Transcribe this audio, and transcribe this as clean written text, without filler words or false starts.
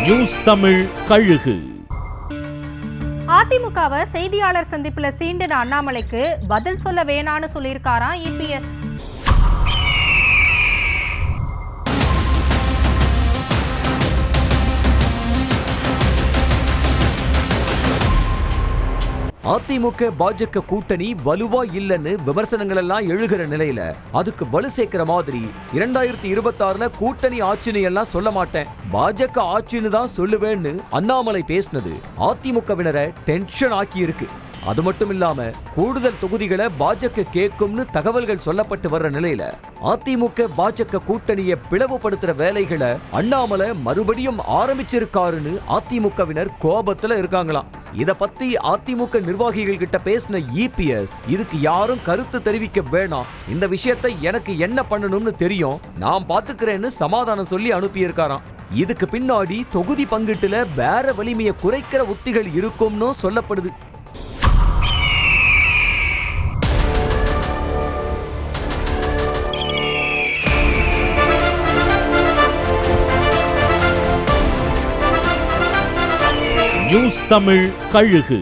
News Tamil கழுகு. அதிமுகவை செய்தியாளர் சந்திப்புல சீண்டின அண்ணாமலைக்கு பதில் சொல்ல வேணான்னு சொல்லியிருக்காராம் இபிஎஸ். அதிமுக பாஜக கூட்டணி வலுவா இல்லன்னு விமர்சனங்கள் எல்லாம் எழுகிற நிலையில அதுக்கு வலு சேர்க்கிற மாதிரி 2026ல கூட்டணி ஆட்சின்னு எல்லாம் சொல்ல மாட்டேன், பாஜக ஆட்சின்னு தான் சொல்லுவேன்னு அண்ணாமலை பேசினது அதிமுகவினரை டென்ஷன் ஆக்கி இருக்கு. அது மட்டும் இல்லாம கூடுதல் தொகுதிகளை பாஜக கேட்கும்னு தகவல்கள் சொல்லப்பட்டு வர்ற நிலையில அதிமுக பாஜக கூட்டணியை பிளவுபடுத்துற வேலைகளை அண்ணாமலை மறுபடியும் ஆரம்பிச்சிருக்காருன்னு அதிமுகவினர் கோபத்துல இருக்காங்களாம். இத பத்தி அதிமுக நிர்வாகிகள் கிட்ட பேசின இபிஎஸ், இதுக்கு யாரும் கருத்து தெரிவிக்க வேணாம், இந்த விஷயத்தை எனக்கு என்ன பண்ணணும்னு தெரியும், நான் பாத்துக்கிறேன்னு சமாதானம் சொல்லி அனுப்பியிருக்காராம். இதுக்கு பின்னாடி தொகுதி பங்கீட்டுல வேற வலிமையை குறைக்கிற உத்திகள் இருக்கும்னு சொல்லப்படுது. நியூஸ் தமிழ் கழுகு.